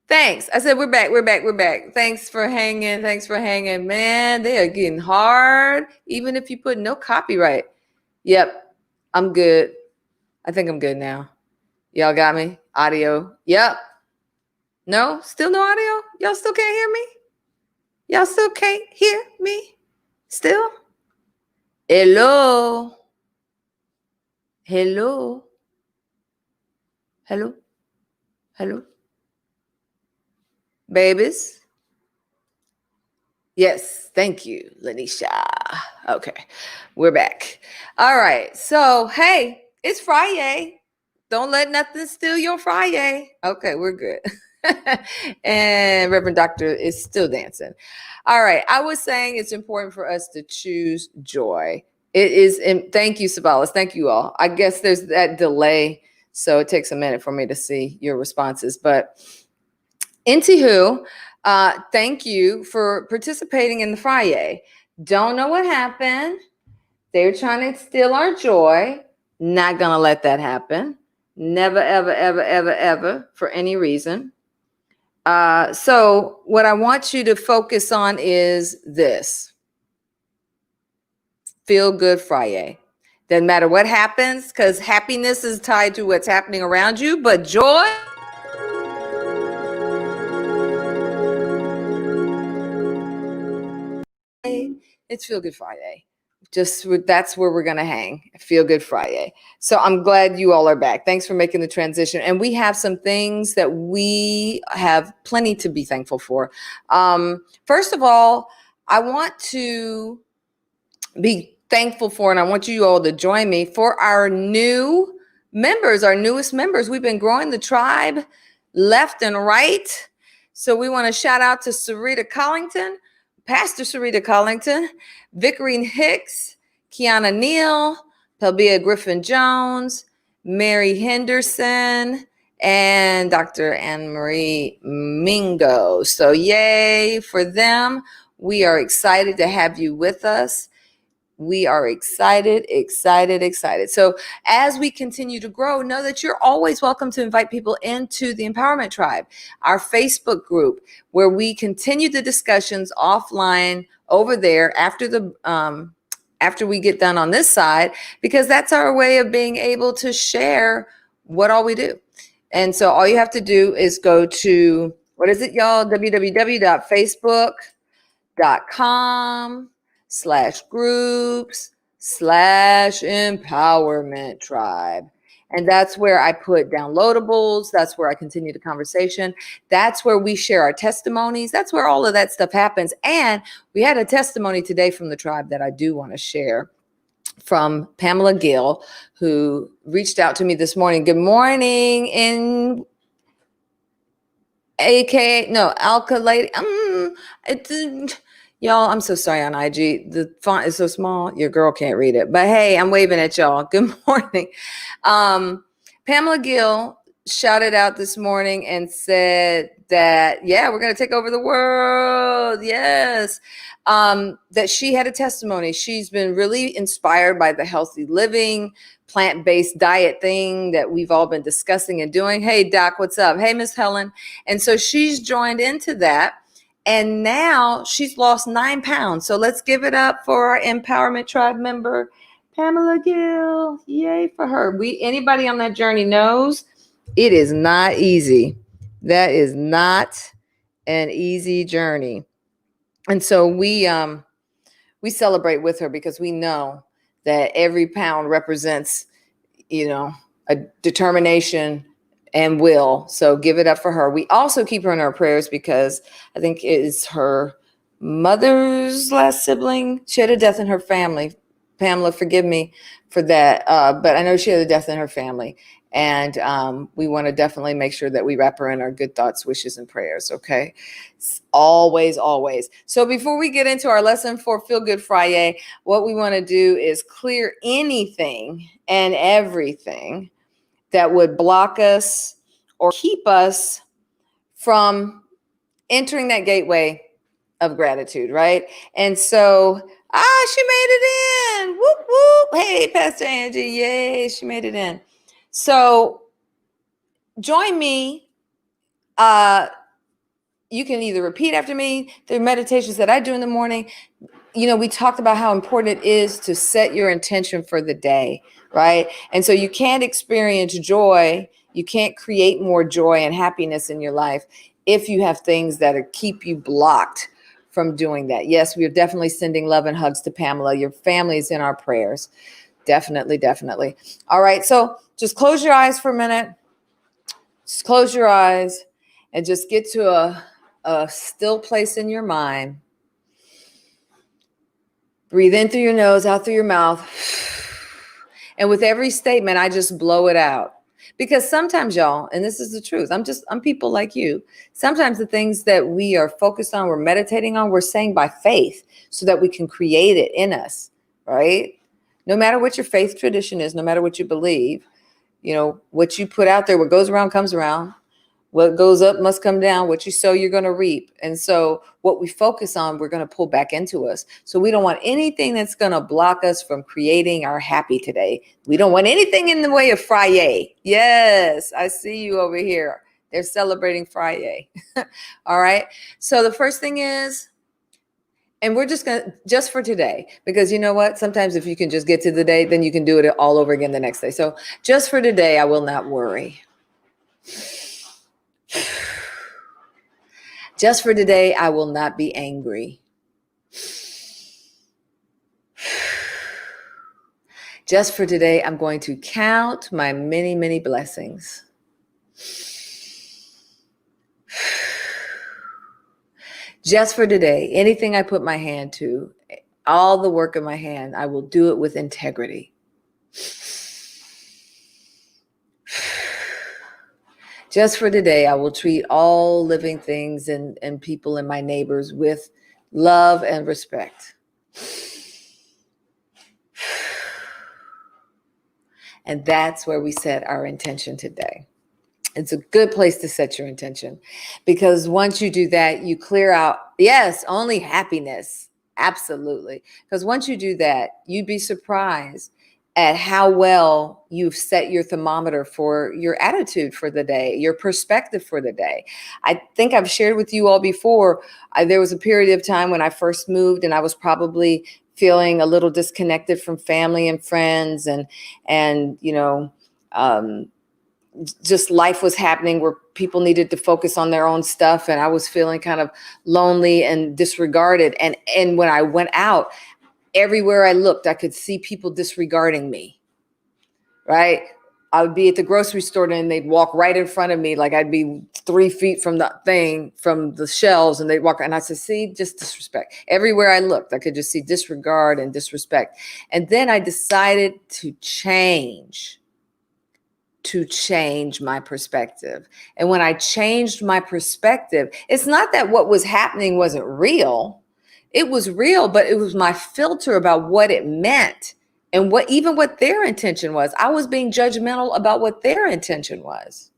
Thanks. I said, we're back. We're back. We're back. Thanks for hanging. Thanks for hanging. Man, they are getting hard, even if you put no copyright. Yep. I'm good. I think I'm good now. Y'all got me? Audio. Yep. No? Still no audio? Y'all still can't hear me? Y'all still can't hear me? Still? Hello? Hello? Hello? Hello? Babies? Yes, thank you, Lanisha. Okay, we're back. All right, so hey, it's Friday. Don't let nothing steal your Friday. Okay, we're good. And Reverend Doctor is still dancing. All right, I was saying it's important for us to choose joy. It is, thank you, Sabalas. Thank you all. I guess there's that delay, so it takes a minute for me to see your responses. But anywho, thank you for participating in the Friday. Don't know what happened. They're trying to steal our joy. Not gonna let that happen. Never, ever, ever, ever, ever, for any reason. So what I want you to focus on is this. Feel good Friday. Doesn't matter what happens, because happiness is tied to what's happening around you, but joy, it's Feel Good Friday. Just that's where we're going to hang. Feel Good Friday. So I'm glad you all are back. Thanks for making the transition. And we have some things that we have plenty to be thankful for. First of all, I want to be thankful for, and I want you all to join me for our new members, our newest members. We've been growing the tribe left and right. So we want to shout out to Sarita Collington, Pastor Sarita Collington, Victorine Hicks, Kiana Neal, Pelbia Griffin Jones, Mary Henderson, and Dr. Anne Marie Mingo. So yay for them. We are excited to have you with us. We are excited. So as we continue to grow, know that you're always welcome to invite people into the Empowerment Tribe, our Facebook group, where we continue the discussions offline over there after we get done on this side, because that's our way of being able to share what all we do. And so all you have to do is go to, what is it, y'all? www.facebook.com/groups/empowerment tribe. And that's where I put downloadables. That's where I continue the conversation. That's where we share our testimonies. That's where all of that stuff happens. And we had a testimony today from the tribe that I do want to share, from Pamela Gill, who reached out to me this morning. Good morning, in Alka Lady. Y'all, I'm so sorry on IG. The font is so small, your girl can't read it. But hey, I'm waving at y'all. Good morning. Pamela Gill shouted out this morning and said that, yeah, we're going to take over the world. Yes. That she had a testimony. She's been really inspired by the healthy living, plant-based diet thing that we've all been discussing and doing. Hey, Doc, what's up? Hey, Miss Helen. And so she's joined into that. And now she's lost 9 pounds. So let's give it up for our Empowerment Tribe member, Pamela Gill. Yay for her. Anybody on that journey knows it is not easy. That is not an easy journey. And so we celebrate with her, because we know that every pound represents, a determination and will. So give it up for her. We also keep her in our prayers because I think it is her mother's last sibling. She had a death in her family. Pamela, forgive me for that. But I know she had a death in her family. And we want to definitely make sure that we wrap her in our good thoughts, wishes, and prayers. Okay. Always, always. So before we get into our lesson for Feel Good Friday, what we want to do is clear anything and everything that would block us or keep us from entering that gateway of gratitude, right? And so, she made it in. Whoop, whoop. Hey, Pastor Angie. Yay, she made it in. So join me you can either repeat after me. There are meditations that I do in the morning. We talked about how important it is to set your intention for the day, right? And so you can't experience joy. You can't create more joy and happiness in your life if you have things that keep you blocked from doing that. Yes, we are definitely sending love and hugs to Pamela. Your family is in our prayers. Definitely, definitely. All right. So just close your eyes for a minute. Just close your eyes and just get to a still place in your mind. Breathe in through your nose, out through your mouth. And with every statement, I just blow it out. Because sometimes, y'all, and this is the truth, I'm people like you. Sometimes the things that we are focused on, we're meditating on, we're saying by faith so that we can create it in us, right? No matter what your faith tradition is, no matter what you believe, what you put out there, what goes around comes around. What goes up must come down. What you sow, you're going to reap. And so what we focus on, we're going to pull back into us. So we don't want anything that's going to block us from creating our happy today. We don't want anything in the way of Friday. Yes, I see you over here. They're celebrating Friday. All right. So the first thing is, and we're just for today, because you know what? Sometimes if you can just get to the day, then you can do it all over again the next day. So just for today, I will not worry. Just for today, I will not be angry. Just for today, I'm going to count my many, many blessings. Just for today, anything I put my hand to, all the work of my hand, I will do it with integrity. Just for today, I will treat all living things and people and my neighbors with love and respect. And that's where we set our intention today. It's a good place to set your intention, because once you do that, you clear out, yes, only happiness. Absolutely. Because once you do that, you'd be surprised at how well you've set your thermometer for your attitude for the day, your perspective for the day. I think I've shared with you all before, there was a period of time when I first moved and I was probably feeling a little disconnected from family and friends, and just life was happening where people needed to focus on their own stuff. And I was feeling kind of lonely and disregarded. And when I went out, everywhere I looked, I could see people disregarding me, right? I would be at the grocery store and they'd walk right in front of me. Like I'd be 3 feet from the shelves, and they'd walk. And I said, see, just disrespect. Everywhere I looked, I could just see disregard and disrespect. And then I decided to change my perspective. And when I changed my perspective, it's not that what was happening wasn't real. It was real, but it was my filter about what it meant and what their intention was. I was being judgmental about what their intention was,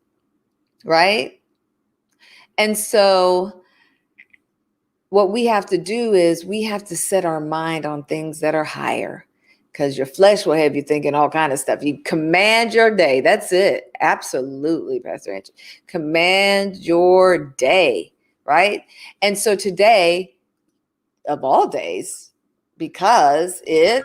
right? And so what we have to do is we have to set our mind on things that are higher, because your flesh will have you thinking all kind of stuff. You command your day. That's it. Absolutely, Pastor Angie. Command your day, right? And so today, of all days, because it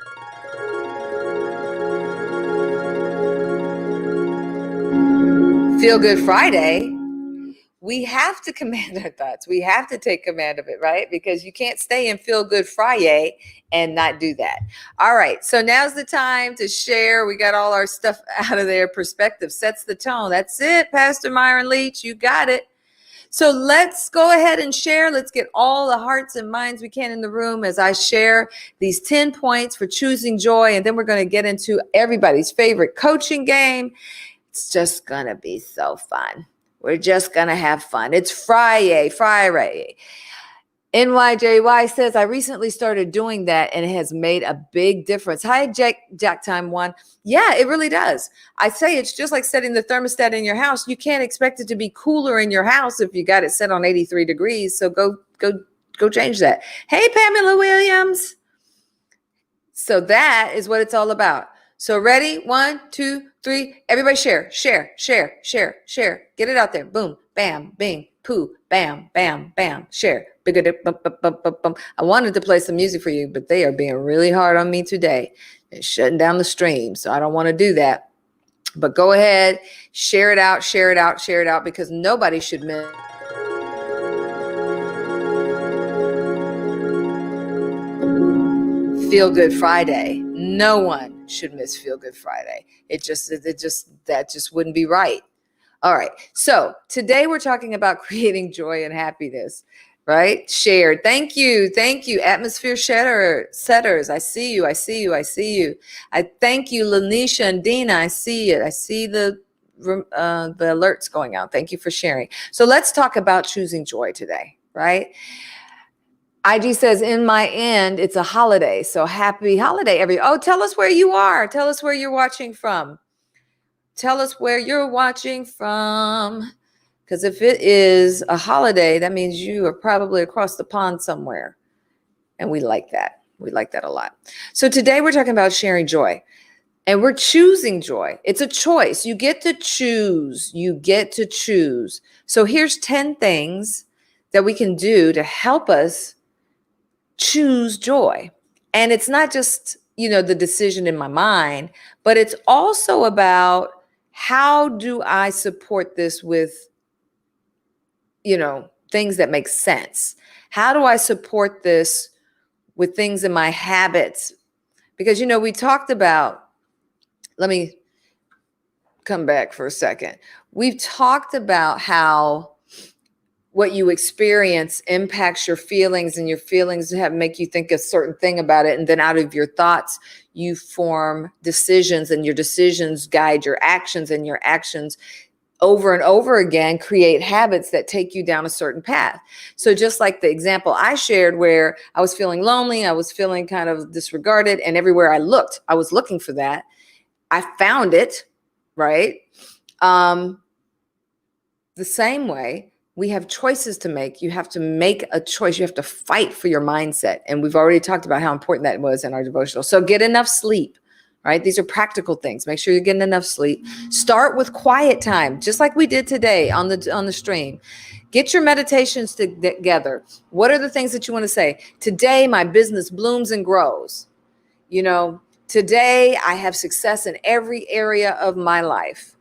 Feel Good Friday, we have to command our thoughts. We have to take command of it, right? Because you can't stay in Feel Good Friday and not do that. All right. So now's the time to share. We got all our stuff out of there. Perspective sets the tone. That's it, Pastor Myron Leach. You got it. So let's go ahead and share. Let's get all the hearts and minds we can in the room as I share these 10 points for choosing joy. And then we're going to get into everybody's favorite coaching game. It's just going to be so fun. We're just going to have fun. It's Friday. NYJY says, I recently started doing that and it has made a big difference. Hi, Jack Time One. Yeah, it really does. I say it's just like setting the thermostat in your house. You can't expect it to be cooler in your house if you got it set on 83 degrees. So go change that. Hey, Pamela Williams. So that is what it's all about. So ready? 1, 2, 3. Everybody share. Get it out there. Boom. Bam. bam, bing, poo, bam, bam, bam, share. I wanted to play some music for you, but they are being really hard on me today. They're shutting down the stream, so I don't want to do that. But go ahead, share it out, share it out, share it out, because nobody should miss Feel Good Friday. No one should miss Feel Good Friday. That just wouldn't be right. All right. So today we're talking about creating joy and happiness, right? Shared. Thank you. Thank you. Atmosphere setters. I see you. I see you. I see you. I thank you, Lanisha and Dina. I see it. I see the alerts going out. Thank you for sharing. So let's talk about choosing joy today, right? IG says, in my end, it's a holiday. So happy holiday, tell us where you are. Tell us where you're watching from. Tell us where you're watching from. Because if it is a holiday, that means you are probably across the pond somewhere. And we like that. We like that a lot. So today we're talking about sharing joy. And we're choosing joy. It's a choice. You get to choose. You get to choose. So here's 10 things that we can do to help us choose joy. And it's not just, the decision in my mind, but it's also about how do I support this with, things that make sense? How do I support this with things in my habits? Because, we talked about, let me come back for a second. We've talked about how what you experience impacts your feelings, and your feelings make you think a certain thing about it. And then out of your thoughts, you form decisions, and your decisions guide your actions, and your actions over and over again create habits that take you down a certain path. So just like the example I shared where I was feeling lonely, I was feeling kind of disregarded, and everywhere I looked, I was looking for that. I found it, right? The same way, we have choices to make. You have to make a choice. You have to fight for your mindset. And we've already talked about how important that was in our devotional. So get enough sleep, right? These are practical things. Make sure you're getting enough sleep. Start with quiet time, just like we did today on the stream. Get your meditations together. What are the things that you want to say? Today, my business blooms and grows. Today, I have success in every area of my life.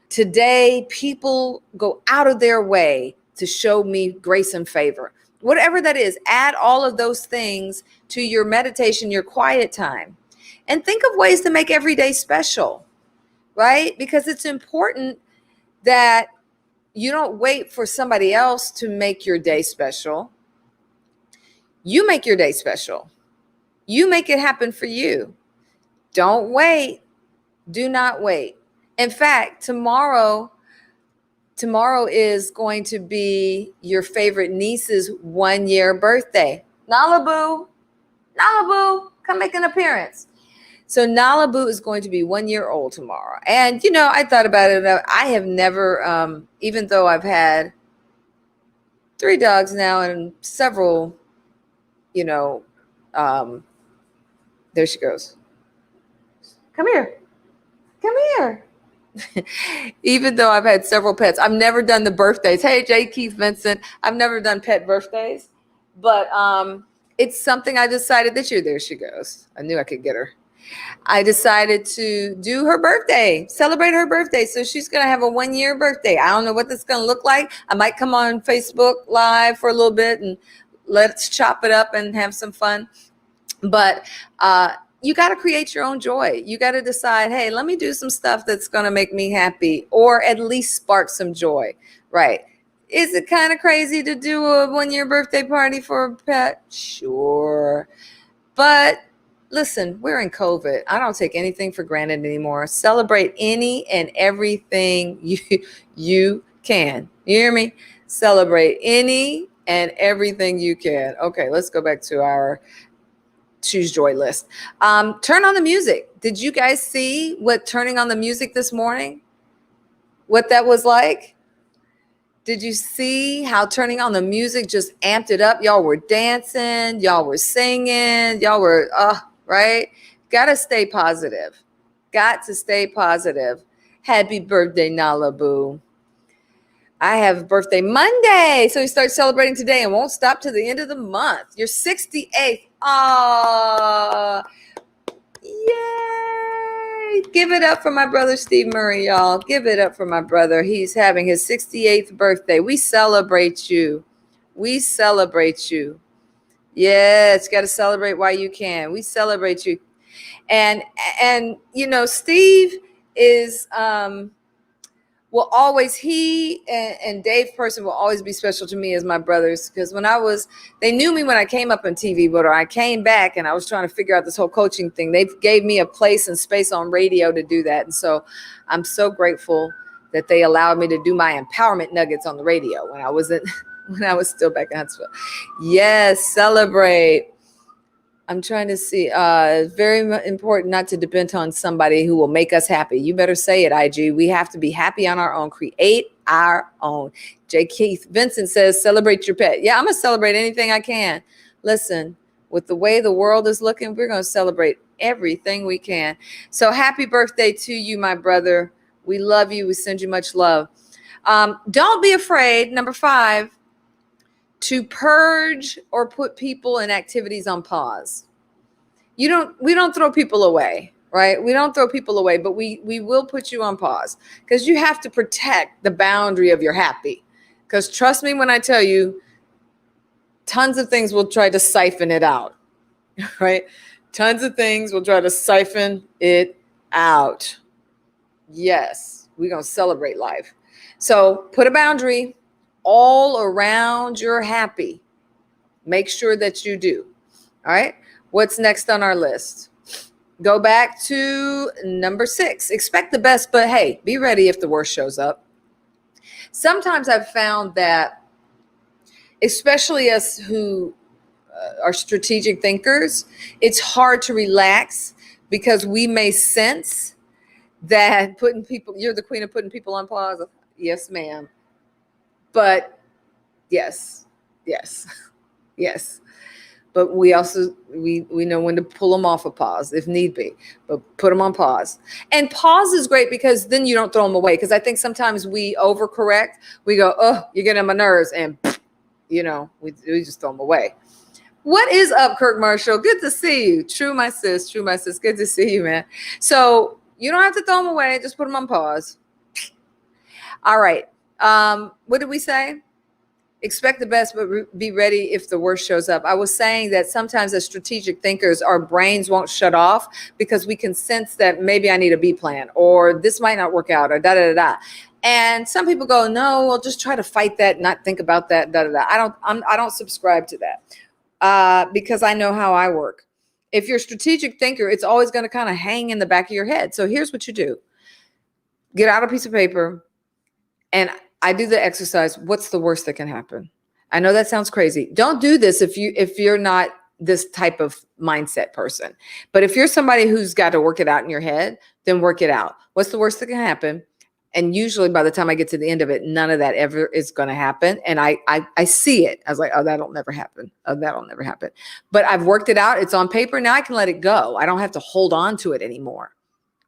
Today, people go out of their way to show me grace and favor. Whatever that is, add all of those things to your meditation, your quiet time. And think of ways to make every day special, right? Because it's important that you don't wait for somebody else to make your day special. You make your day special. You make it happen for you. Don't wait. Do not wait. In fact, tomorrow is going to be your favorite niece's 1-year birthday. Nalabu, come make an appearance. So Nalabu is going to be 1 year old tomorrow. And, I thought about it. I have never, even though I've had 3 dogs now and several, there she goes. Come here. Even though I've had several pets, I've never done the birthdays. Hey, J. Keith Vincent, I've never done pet birthdays, but it's something I decided this year. There she goes. I knew I could get her. I decided to do her birthday, celebrate her birthday. So she's going to have a 1-year birthday. I don't know what that's going to look like. I might come on Facebook Live for a little bit and let's chop it up and have some fun. But you got to create your own joy. You got to decide, hey, let me do some stuff that's going to make me happy or at least spark some joy, right? Is it kind of crazy to do a 1-year birthday party for a pet? Sure. But listen, we're in COVID. I don't take anything for granted anymore. Celebrate any and everything you can. You hear me? Celebrate any and everything you can. Okay, let's go back to our choose joy list. Turn on the music. Did you guys see what turning on the music this morning, what that was like? Did you see how turning on the music just amped it up? Y'all were dancing, y'all were singing, y'all were, right? Got to stay positive. Got to stay positive. Happy birthday, Nala Boo. I have birthday Monday. So we start celebrating today and won't stop to the end of the month. You're 68th. Ah, yay. Give it up for my brother Steve Murray, y'all. Give it up for my brother. He's having his 68th birthday. We celebrate you. We celebrate you. Yes, got to celebrate while you can. We celebrate you. And you know, Steve is will always, he and Dave Person will always be special to me as my brothers, because they knew me when I came up on TV, but I came back and I was trying to figure out this whole coaching thing. They gave me a place and space on radio to do that. And so I'm so grateful that they allowed me to do my empowerment nuggets on the radio when I was still back in Huntsville. Yes, celebrate. I'm trying to see. It's very important not to depend on somebody who will make us happy. You better say it, IG. We have to be happy on our own. Create our own. J. Keith Vincent says, celebrate your pet. Yeah, I'm going to celebrate anything I can. Listen, with the way the world is looking, we're going to celebrate everything we can. So happy birthday to you, my brother. We love you. We send you much love. Don't be afraid. Number 5. To purge or put people and activities on pause. We don't throw people away, right? We don't throw people away, but we will put you on pause, because you have to protect the boundary of your happy. Because trust me when I tell you, tons of things will try to siphon it out, right? Tons of things will try to siphon it out. Yes, we're going to celebrate life. So put a boundary all around your happy. Make sure that you do. All right. What's next on our list? Go back to number 6. Expect the best, but hey, be ready if the worst shows up. Sometimes I've found that, especially us who are strategic thinkers, it's hard to relax, because we may sense that you're the queen of putting people on pause. Yes, ma'am. But yes. But we also, we know when to pull them off a pause if need be, but put them on pause. And pause is great, because then you don't throw them away. Because I think sometimes we overcorrect. We go, oh, you're getting on my nerves. And, you know, we just throw them away. What is up, Kirk Marshall? Good to see you. True, my sis. Good to see you, man. So you don't have to throw them away. Just put them on pause. All right. What did we say? Expect the best, but be ready if the worst shows up. I was saying that sometimes as strategic thinkers, our brains won't shut off, because we can sense that maybe I need a B plan, or this might not work out, or da-da-da-da. And some people go, no, I'll just try to fight that, not think about that, da-da-da. I don't subscribe to that, because I know how I work. If you're a strategic thinker, it's always going to kind of hang in the back of your head. So here's what you do. Get out a piece of paper, and I do the exercise. What's the worst that can happen? I know that sounds crazy. Don't do this if you're not this type of mindset person. But if you're somebody who's got to work it out in your head, then work it out. What's the worst that can happen? And usually by the time I get to the end of it, none of that ever is going to happen. And I see it. I was like, oh, that'll never happen. Oh, that'll never happen. But I've worked it out. It's on paper. Now I can let it go. I don't have to hold on to it anymore.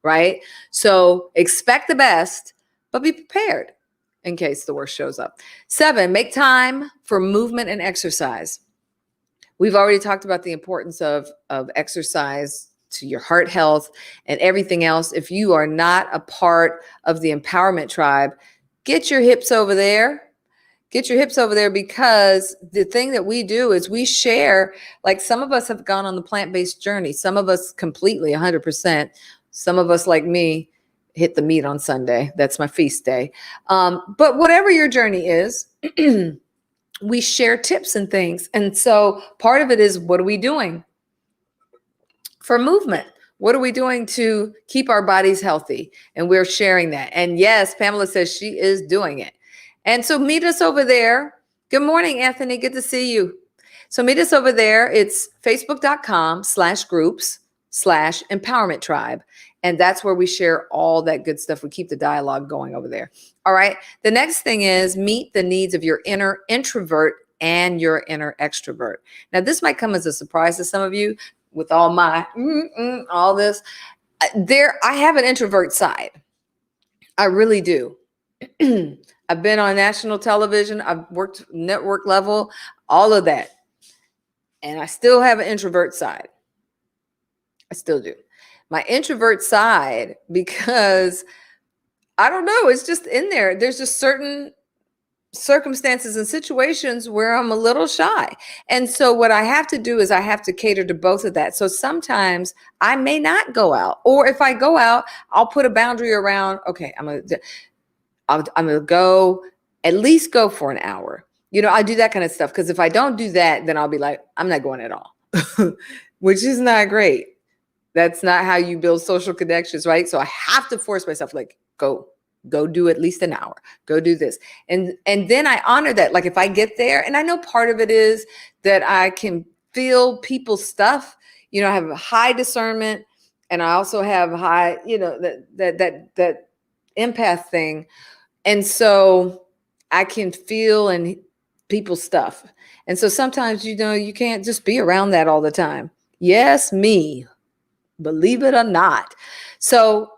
Right? So expect the best, but be prepared in case the worst shows up. 7, make time for movement and exercise. We've already talked about the importance of exercise to your heart health and everything else. If you are not a part of the empowerment tribe, get your hips over there. Get your hips over there, because the thing that we do is we share, like some of us have gone on the plant-based journey. Some of us completely 100%. Some of us, like me, hit the meat on Sunday. That's my feast day. But whatever your journey is, we share tips and things. And so part of it is, what are we doing for movement? What are we doing to keep our bodies healthy? And we're sharing that. And yes, Pamela says she is doing it. And so meet us over there. Good morning, Anthony. Good to see you. So meet us over there. It's facebook.com/groups/empowerment tribe. And that's where we share all that good stuff. We keep the dialogue going over there. All right. The next thing is meet the needs of your inner introvert and your inner extrovert. Now, this might come as a surprise to some of you with all my all this. I have an introvert side. I really do. I've been on national television. I've worked network level, all of that. And I still have an introvert side. I still do. My introvert side, because I don't know, it's just in there. There's just certain circumstances and situations where I'm a little shy. And so what I have to do is I have to cater to both of that. So sometimes I may not go out, or if I go out, I'll put a boundary around, okay, I'm going to go, at least go for an hour. I do that kind of stuff. Because if I don't do that, then I'll be like, I'm not going at all, which is not great. That's not how you build social connections, right? So I have to force myself, like, go do at least an hour, go do this. And then I honor that. Like if I get there, and I know part of it is that I can feel people's stuff, I have a high discernment, and I also have high, that empath thing. And so I can feel and people's stuff. And so sometimes, you can't just be around that all the time. Yes, me, believe it or not. So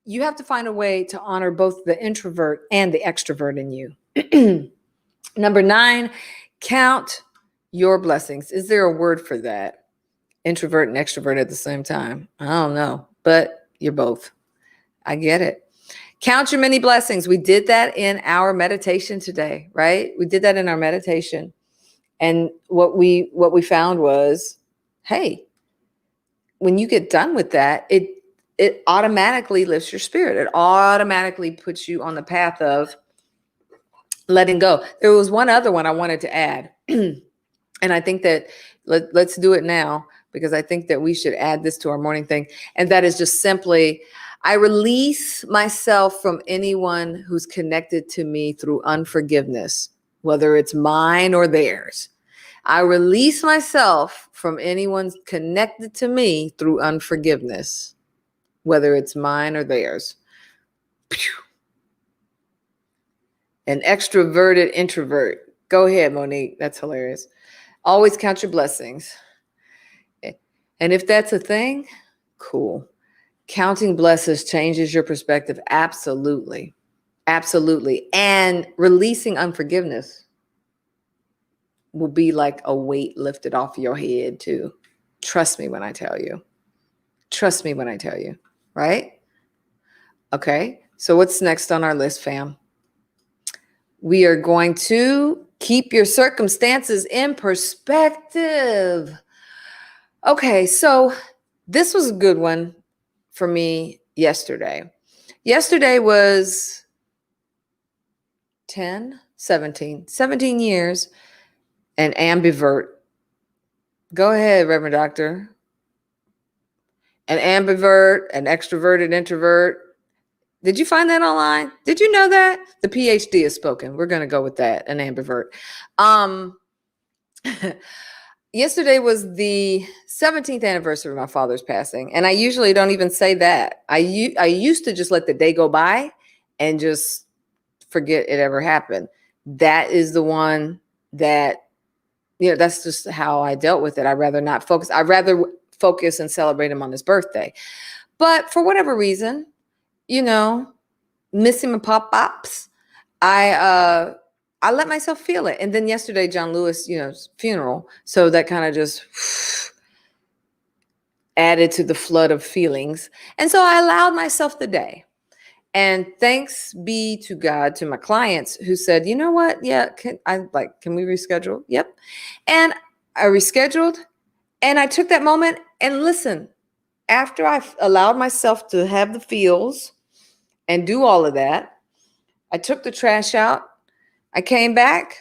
you have to find a way to honor both the introvert and the extrovert in you. Number 9, count your blessings. Is there a word for that? Introvert and extrovert at the same time. I don't know, but you're both. I get it. Count your many blessings. We did that in our meditation today, right? We did that in our meditation. And what we found was, hey, when you get done with that, it automatically lifts your spirit. It automatically puts you on the path of letting go. There was one other one I wanted to add. And I think that let's do it now, because I think that we should add this to our morning thing. And that is just simply, I release myself from anyone who's connected to me through unforgiveness, whether it's mine or theirs. I release myself from anyone connected to me through unforgiveness, whether it's mine or theirs. An extroverted introvert. Go ahead, Monique. That's hilarious. Always count your blessings. And if that's a thing, cool. Counting blessings changes your perspective. Absolutely. Absolutely. And releasing unforgiveness will be like a weight lifted off your head too. Trust me when I tell you. Trust me when I tell you. Right? Okay. So what's next on our list, fam? We are going to keep your circumstances in perspective. Okay. So this was a good one for me yesterday. Yesterday was 17 years, an ambivert. Go ahead, Reverend Doctor. An ambivert, an extroverted introvert. Did you find that online? Did you know that? The PhD is spoken. We're going to go with that, an ambivert. Yesterday was the 17th anniversary of my father's passing. And I usually don't even say that. I used to just let the day go by and just forget it ever happened. That is the one that, that's just how I dealt with it. I'd rather not focus. I'd rather focus and celebrate him on his birthday. But for whatever reason, missing my pop-ups, I let myself feel it. And then yesterday, John Lewis, funeral. So that kind of just added to the flood of feelings. And so I allowed myself the day. And thanks be to God, to my clients who said, you know what? Yeah, can we reschedule? Yep. And I rescheduled, and I took that moment and listen. After I allowed myself to have the feels and do all of that, I took the trash out. I came back,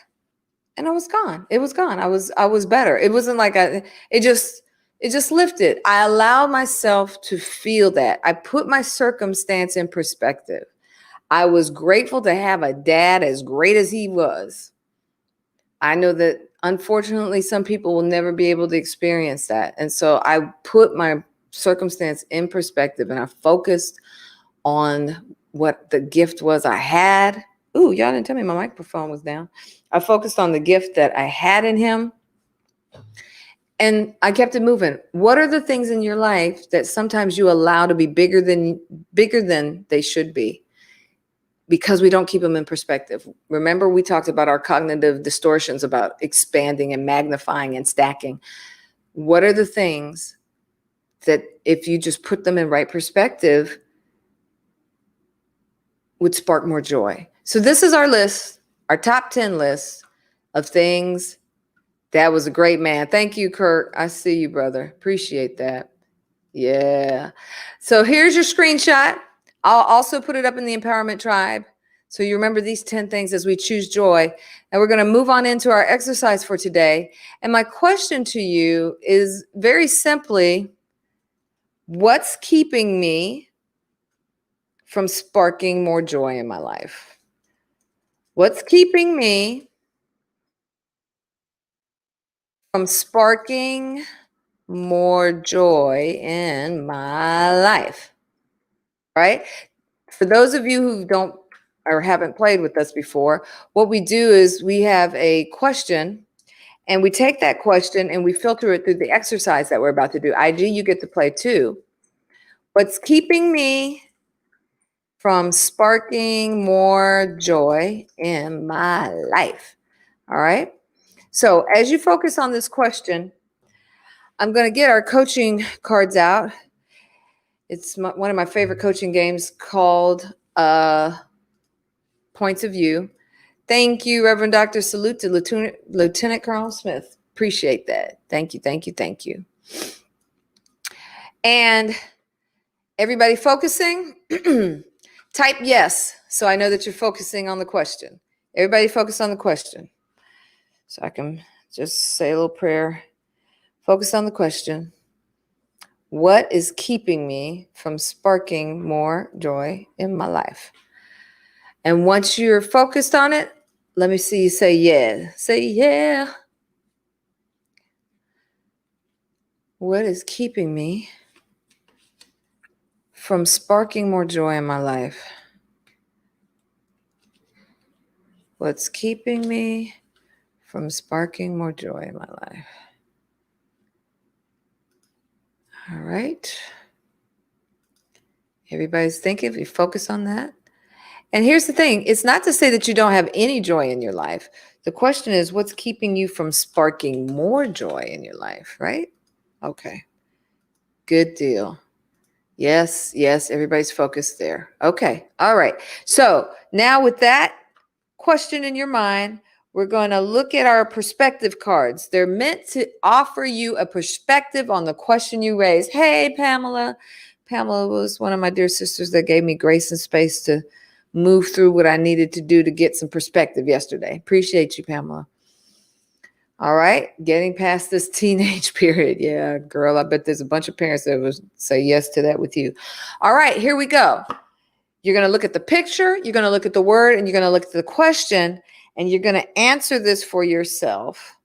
and I was gone. It was gone. I was better. It wasn't like it just lifted. I allowed myself to feel that. I put my circumstance in perspective. I was grateful to have a dad as great as he was. I know that unfortunately some people will never be able to experience that. And so I put my circumstance in perspective, and I focused on what the gift was I had. Ooh, y'all didn't tell me my microphone was down. I focused on the gift that I had in him, and I kept it moving. What are the things in your life that sometimes you allow to be bigger than they should be? because we don't keep them in perspective. Remember, we talked about our cognitive distortions about expanding and magnifying and stacking. What are the things that, if you just put them in right perspective, would spark more joy? So this is our list, our top 10 list of things. That was a great man. Thank you, Kurt. I see you, brother. Appreciate that. Yeah. So here's your screenshot. I'll also put it up in the Empowerment Tribe. So you remember these 10 things as we choose joy. And we're going to move on into our exercise for today. And my question to you is very simply, what's keeping me from sparking more joy in my life? What's keeping me from sparking more joy in my life? Right? For those of you who don't or haven't played with us before, what we do is we have a question, and we take that question and we filter it through the exercise that we're about to do. IG, you get to play too. What's keeping me from sparking more joy in my life? All right. So as you focus on this question, I'm going to get our coaching cards out. It's one of my favorite coaching games called Points of View. Thank you, Reverend Dr. Salute to Lieutenant Colonel Smith. Appreciate that. Thank you, thank you, thank you. And everybody focusing? Type yes, so I know that you're focusing on the question. Everybody focus on the question. So I can just say a little prayer. Focus on the question. What is keeping me from sparking more joy in my life? And once you're focused on it, let me see you say yeah. Say yeah. What is keeping me from sparking more joy in my life? What's keeping me from sparking more joy in my life? All right. Everybody's thinking, if you focus on that. And here's the thing, it's not to say that you don't have any joy in your life. The question is, what's keeping you from sparking more joy in your life, right? Okay. Good deal. Yes, yes, everybody's focused there. Okay. All right. So now with that question in your mind, we're going to look at our perspective cards. They're meant to offer you a perspective on the question you raised. Hey, Pamela. Pamela was one of my dear sisters that gave me grace and space to move through what I needed to do to get some perspective yesterday. Appreciate you, Pamela. All right, getting past this teenage period. Yeah, girl, I bet there's a bunch of parents that would say yes to that with you. All right, here we go. You're going to look at the picture, you're going to look at the word, and you're going to look at the question, and you're going to answer this for yourself.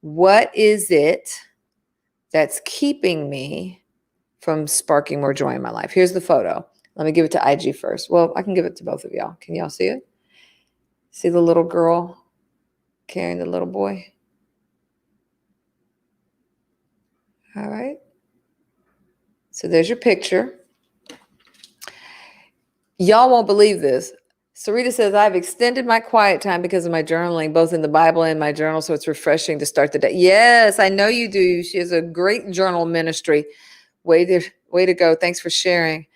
What is it that's keeping me from sparking more joy in my life? Here's the photo. Let me give it to IG first. Well, I can give it to both of y'all. Can y'all see it? See the little girl carrying the little boy? All right. So there's your picture. Y'all won't believe this. Sarita says, I've extended my quiet time because of my journaling, both in the Bible and my journal, so it's refreshing to start the day. Yes, I know you do. She has a great journal ministry. Way to go. Thanks for sharing.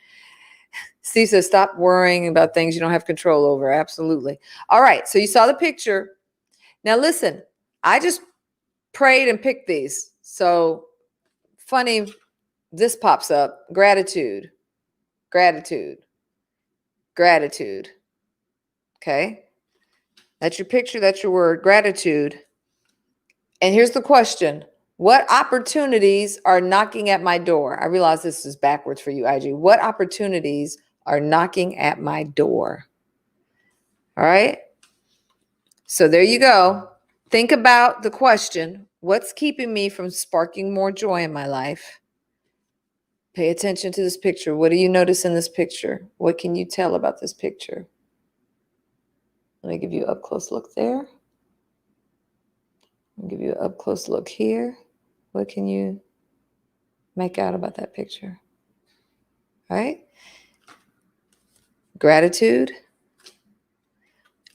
Steve says, stop worrying about things you don't have control over. Absolutely. All right, so you saw the picture. Now listen, I just prayed and picked these. So funny, this pops up. Gratitude, gratitude, gratitude. Okay. That's your picture. That's your word. Gratitude. And here's the question. What opportunities are knocking at my door? I realize this is backwards for you, IG. What opportunities are knocking at my door? All right. So there you go. Think about the question. What's keeping me from sparking more joy in my life? Pay attention to this picture. What do you notice in this picture? What can you tell about this picture? Let me give you an up close look there. I'll give you an up close look here. What can you make out about that picture? All right? Gratitude.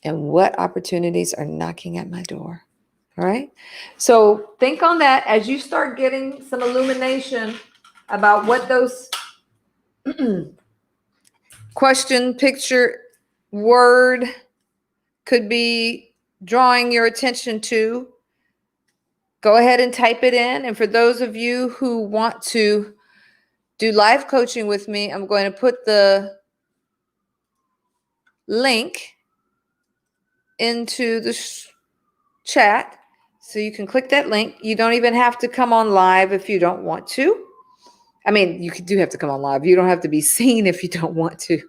And what opportunities are knocking at my door? All right. So think on that as you start getting some illumination about what those question, picture, word could be drawing your attention to. Go ahead and type it in. And for those of you who want to do live coaching with me, I'm going to put the link into the chat. So you can click that link. You don't even have to come on live if you don't want to. I mean, you do have to come on live. You don't have to be seen if you don't want to.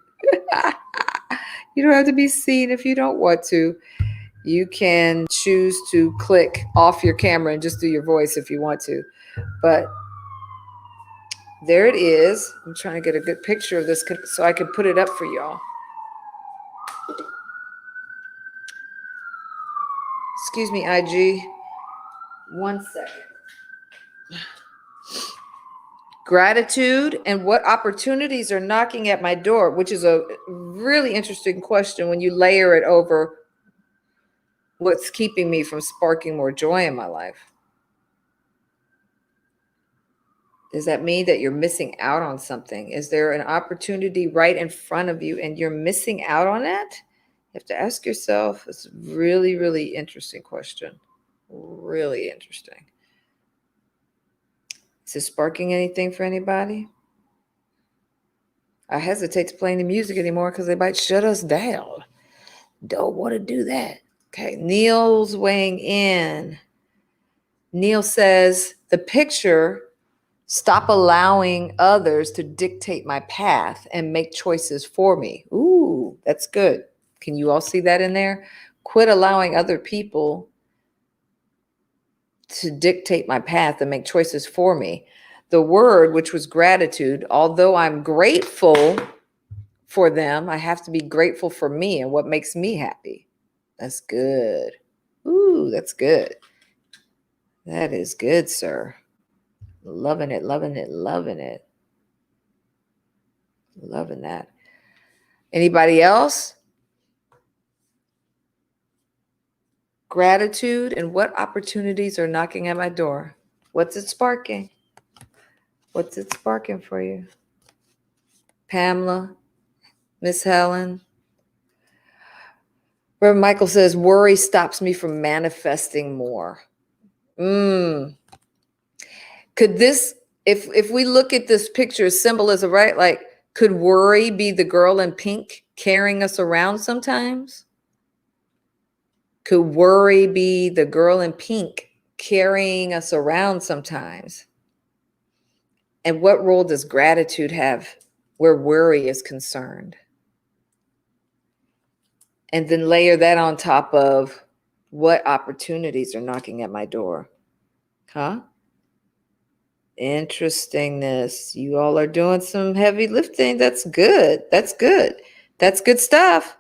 You don't have to be seen if you don't want to. You can choose to click off your camera and just do your voice if you want to. But there it is. I'm trying to get a good picture of this so I can put it up for y'all. Excuse me, IG. 1 second. Gratitude and what opportunities are knocking at my door, which is a really interesting question when you layer it over what's keeping me from sparking more joy in my life. Does that mean that you're missing out on something? Is there an opportunity right in front of you and you're missing out on it? You have to ask yourself. It's a really, really interesting question. Really interesting. Is it sparking anything for anybody? I hesitate to play any music anymore because they might shut us down. Don't want to do that. Okay, Neil's weighing in. Neil says, the picture, stop allowing others to dictate my path and make choices for me. Ooh, that's good. Can you all see that in there? Quit allowing other people to dictate my path and make choices for me. The word, which was gratitude, although I'm grateful for them, I have to be grateful for me and what makes me happy. That's good. Ooh, that's good. That is good, sir. Loving it, loving it, loving it. Loving that. Anybody else? Gratitude and what opportunities are knocking at my door? What's it sparking? What's it sparking for you? Pamela, Miss Helen. Reverend Michael says, worry stops me from manifesting more. Could this, if we look at this picture, symbolism, right? Like, could worry be the girl in pink carrying us around sometimes? Could worry be the girl in pink carrying us around sometimes? And what role does gratitude have where worry is concerned? And then layer that on top of what opportunities are knocking at my door. Huh? Interestingness. You all are doing some heavy lifting. That's good. That's good. That's good stuff.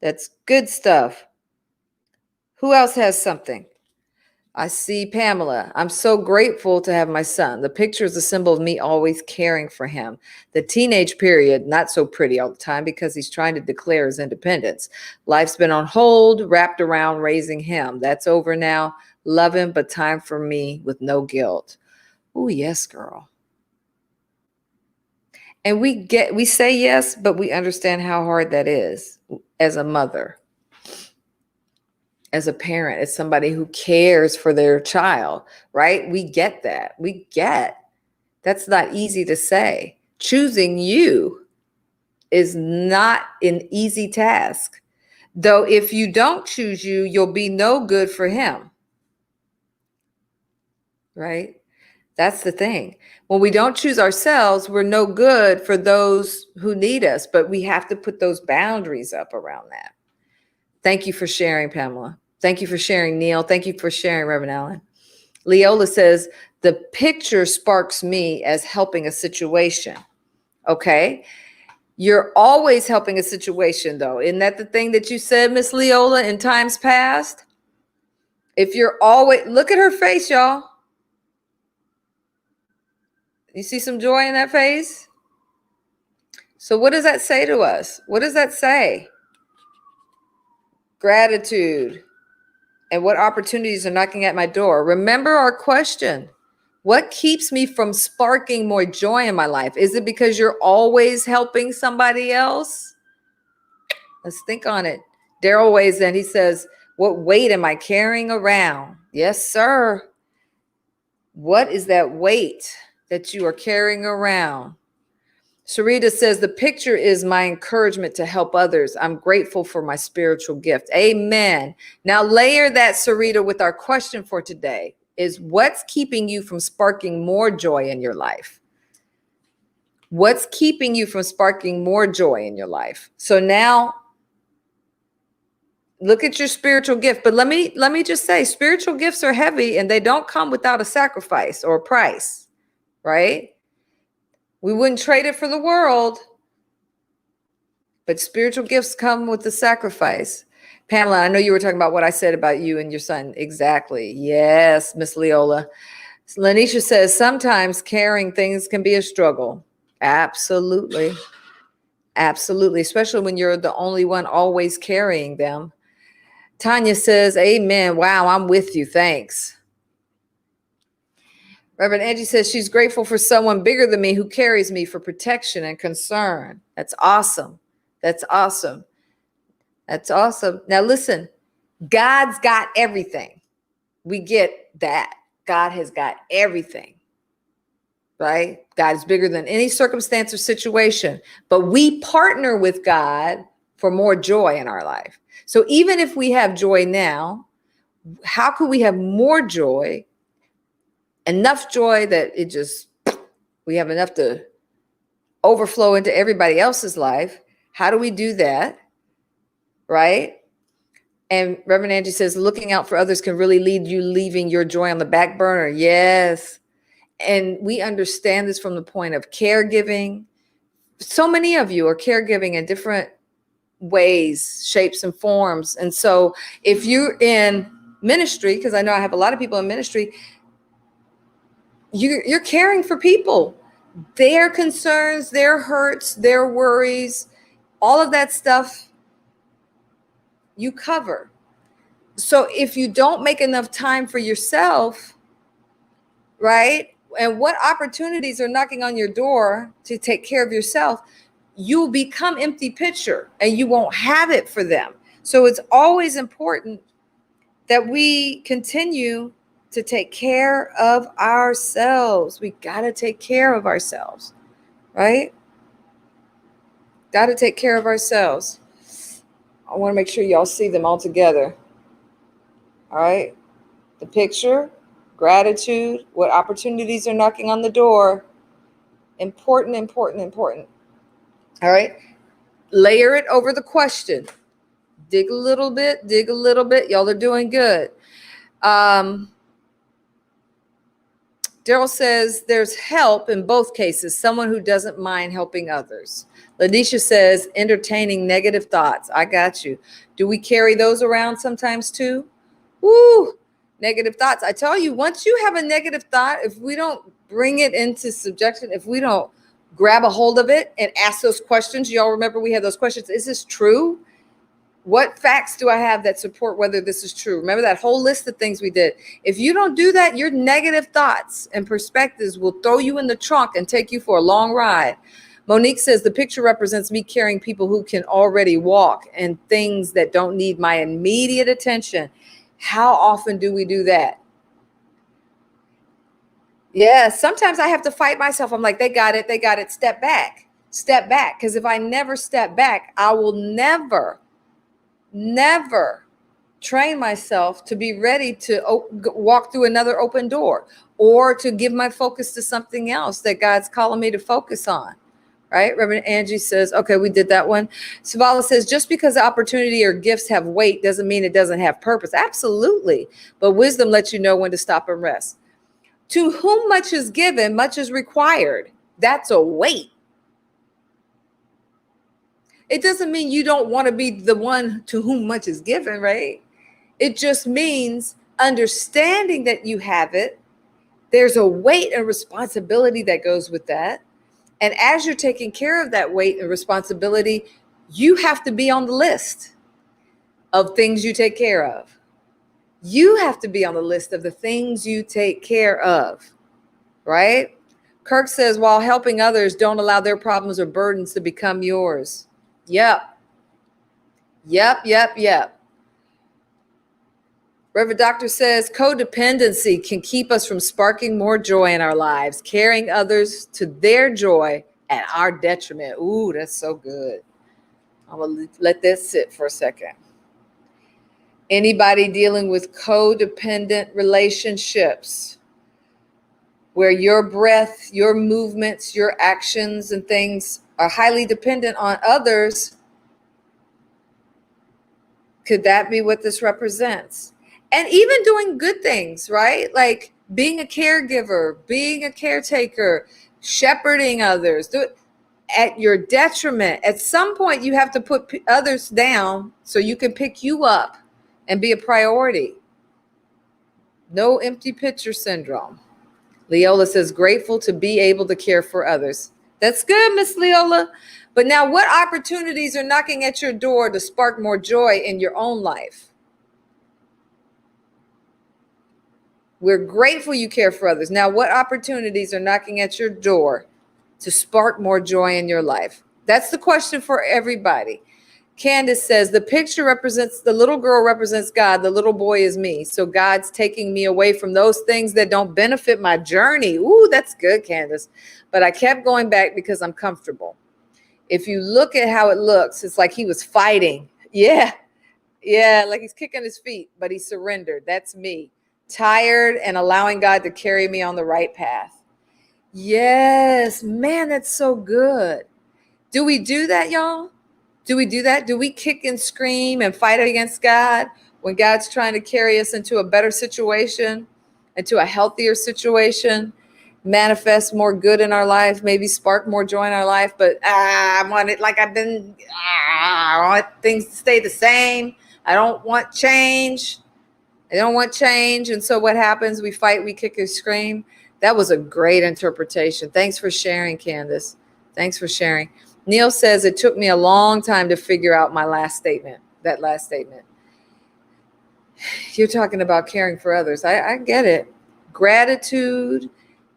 That's good stuff. Who else has something? I see Pamela. I'm so grateful to have my son. The picture is a symbol of me always caring for him. The teenage period, not so pretty all the time because he's trying to declare his independence. Life's been on hold, wrapped around raising him. That's over now. Love him, but time for me with no guilt. Oh, yes, girl. And we say yes, but we understand how hard that is as a mother, as a parent, as somebody who cares for their child, right? We get that. That's not easy to say. Choosing you is not an easy task. Though if you don't choose you, you'll be no good for him. Right? That's the thing. When we don't choose ourselves, we're no good for those who need us, but we have to put those boundaries up around that. Thank you for sharing, Pamela. Thank you for sharing, Neil. Thank you for sharing, Reverend Allen. Leola says, the picture sparks me as helping a situation. Okay. You're always helping a situation, though. Isn't that the thing that you said, Miss Leola, in times past? If you're always, look at her face, y'all. You see some joy in that face? So what does that say to us? What does that say? Gratitude. And what opportunities are knocking at my door? Remember our question. What keeps me from sparking more joy in my life? Is it because you're always helping somebody else? Let's think on it. Daryl weighs in. He says, what weight am I carrying around? Yes, sir. What is that weight that you are carrying around? Sarita says, the picture is my encouragement to help others. I'm grateful for my spiritual gift. Amen. Now layer that, Sarita, with our question for today is, what's keeping you from sparking more joy in your life? What's keeping you from sparking more joy in your life? So now look at your spiritual gift. But let me just say, spiritual gifts are heavy and they don't come without a sacrifice or a price, right? We wouldn't trade it for the world. But spiritual gifts come with the sacrifice. Pamela, I know you were talking about what I said about you and your son. Exactly. Yes, Miss Leola. Lanisha says, sometimes carrying things can be a struggle. Absolutely. Absolutely. Especially when you're the only one always carrying them. Tanya says, amen. Wow, I'm with you. Thanks. Reverend Angie says she's grateful for someone bigger than me who carries me for protection and concern. That's awesome. That's awesome. That's awesome. Now listen, God's got everything. We get that. God has got everything, right? God is bigger than any circumstance or situation, but we partner with God for more joy in our life. So even if we have joy now, how can we have more joy? Enough joy that we have enough to overflow into everybody else's life. How do we do that? Right? And Reverend Angie says, looking out for others can really lead you leaving your joy on the back burner. Yes. And we understand this from the point of caregiving. So many of you are caregiving in different ways, shapes, and forms. And so if you're in ministry, because I know I have a lot of people in ministry, you're caring for people, their concerns, their hurts, their worries, all of that stuff you cover. So if you don't make enough time for yourself, right? And what opportunities are knocking on your door to take care of yourself, you'll become empty pitcher and you won't have it for them. So it's always important that we continue to take care of ourselves. We got to take care of ourselves, right? Got to take care of ourselves. I want to make sure y'all see them all together. All right. The picture, gratitude, what opportunities are knocking on the door. Important, important, important. All right. Layer it over the question. Dig a little bit, dig a little bit. Y'all are doing good. Daryl says there's help in both cases. Someone who doesn't mind helping others. Lanisha says entertaining negative thoughts. I got you. Do we carry those around sometimes too? Woo! Negative thoughts. I tell you, once you have a negative thought, if we don't bring it into subjection, if we don't grab a hold of it and ask those questions, y'all remember we had those questions. Is this true? What facts do I have that support whether this is true? Remember that whole list of things we did. If you don't do that, your negative thoughts and perspectives will throw you in the trunk and take you for a long ride. Monique says the picture represents me carrying people who can already walk and things that don't need my immediate attention. How often do we do that? Yeah, sometimes I have to fight myself. I'm like, they got it. Step back. Because if I never step back, I will never train myself to be ready to walk through another open door or to give my focus to something else that God's calling me to focus on. Right? Reverend Angie says, okay, we did that one. Savala says, just because opportunity or gifts have weight doesn't mean it doesn't have purpose. Absolutely. But wisdom lets you know when to stop and rest. To whom much is given, much is required. That's a weight. It doesn't mean you don't want to be the one to whom much is given, right? It just means understanding that you have it. There's a weight and responsibility that goes with that. And as you're taking care of that weight and responsibility, you have to be on the list. of things you take care of. You have to be on the list of the things you take care of, right? Kirk says, while helping others, don't allow their problems or burdens to become yours. Yep. Reverend Doctor says, codependency can keep us from sparking more joy in our lives, carrying others to their joy at our detriment. Ooh, that's so good. I'm going to let that sit for a second. Anybody dealing with codependent relationships where your breath, your movements, your actions and things are highly dependent on others, could that be what this represents? And even doing good things, right? Like being a caregiver, being a caretaker, shepherding others, do it at your detriment. At some point, you have to put others down so you can pick you up and be a priority. No empty pitcher syndrome. Leola says, grateful to be able to care for others. That's good, Miss Leola. But now what opportunities are knocking at your door to spark more joy in your own life? We're grateful you care for others. Now, what opportunities are knocking at your door to spark more joy in your life? That's the question for everybody. Candace says, the picture represents, the little girl represents God. The little boy is me. So God's taking me away from those things that don't benefit my journey. Ooh, that's good, Candace. But I kept going back because I'm comfortable. If you look at how it looks, it's like he was fighting. Yeah, like he's kicking his feet, but he surrendered. That's me. Tired and allowing God to carry me on the right path. Yes, man, that's so good. Do we do that, y'all? Do we do that? Do we kick and scream and fight against God when God's trying to carry us into a better situation, into a healthier situation, manifest more good in our life, maybe spark more joy in our life? But I want it like I want things to stay the same. I don't want change. And so what happens? We fight, we kick and scream. That was a great interpretation. Thanks for sharing, Candace. Thanks for sharing. Neil says, it took me a long time to figure out that last statement. You're talking about caring for others. I get it. Gratitude